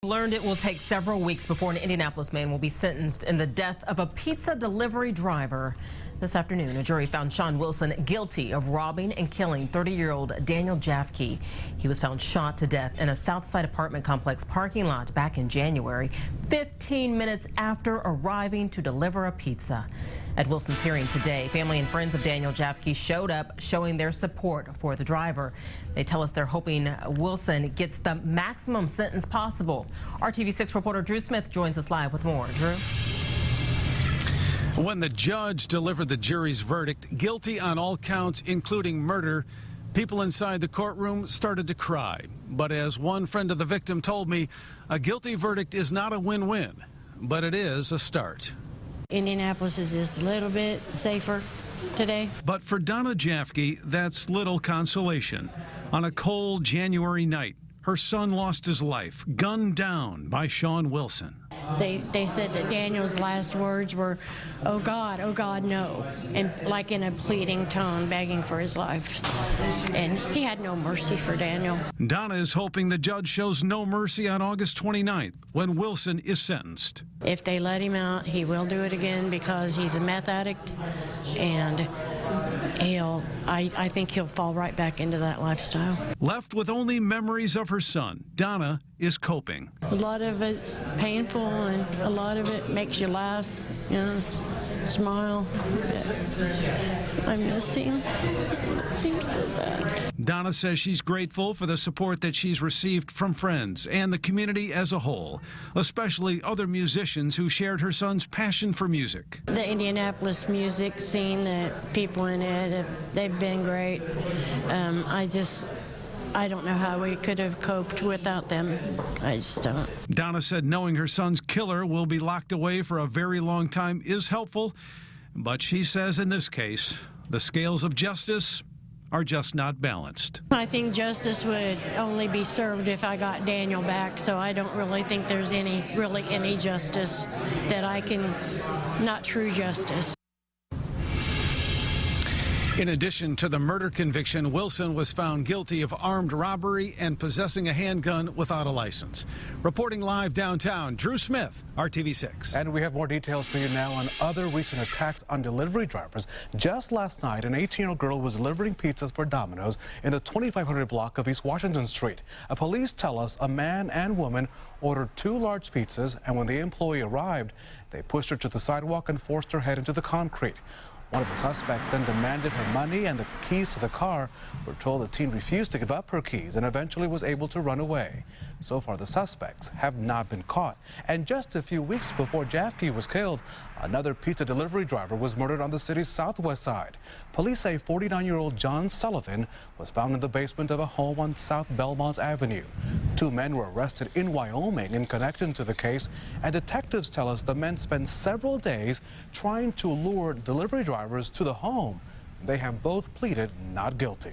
Learned it will take several weeks before an Indianapolis man will be sentenced in the death of a pizza delivery driver. This afternoon, a jury found Sean Wilson guilty of robbing and killing 30-year-old Daniel Jaffke. He was found shot to death in a Southside apartment complex parking lot back in January, 15 minutes after arriving to deliver a pizza. At Wilson's hearing today, family and friends of Daniel Jaffke showed up, showing their support for the driver. They tell us they're hoping Wilson gets the maximum sentence possible. Our TV6 reporter Drew Smith joins us live with more. Drew? When the judge delivered the jury's verdict, guilty on all counts, including murder, people inside the courtroom started to cry. But as one friend of the victim told me, a guilty verdict is not a win-win, but it is a start. Indianapolis is just a little bit safer today. But for Donna Jaffke, that's little consolation. On a cold January night, her son lost his life, gunned down by Sean Wilson. They said that Daniel's last words were, oh God, no," and like in a pleading tone, begging for his life. And he had no mercy for Daniel. Donna is hoping the judge shows no mercy on August 29th when Wilson is sentenced. If they let him out, he will do it again because he's a meth addict, and I think he'll fall right back into that lifestyle. Left with only memories of her son, Donna is coping. A lot of it's painful, and a lot of it makes you laugh, smile. I miss him. It seems so bad. Donna says she's grateful for the support that she's received from friends and the community as a whole, especially other musicians who shared her son's passion for music. The Indianapolis music scene, the people in it, they've been great. I don't know how we could have coped without them. I just don't. Donna said knowing her son's killer will be locked away for a very long time is helpful, but she says in this case, the scales of justice are just not balanced. I think justice would only be served if I got Daniel back, so I don't really think there's really any justice that I can, not true justice. In addition to the murder conviction, Wilson was found guilty of armed robbery and possessing a handgun without a license. Reporting live downtown, Drew Smith, RTV6. And we have more details for you now on other recent attacks on delivery drivers. Just last night, an 18-year-old girl was delivering pizzas for Domino's in the 2500 block of East Washington Street. Police tell us a man and woman ordered 2 large pizzas, and when the employee arrived, they pushed her to the sidewalk and forced her head into the concrete. One of the suspects then demanded her money and the keys to the car. We're told the teen refused to give up her keys and eventually was able to run away. So far, the suspects have not been caught. And just a few weeks before Jaffke was killed, another pizza delivery driver was murdered on the city's southwest side. Police say 49-year-old John Sullivan was found in the basement of a home on South Belmont Avenue. 2 men were arrested in Wyoming in connection to the case, and detectives tell us the men spent several days trying to lure delivery drivers to the home. They have both pleaded not guilty.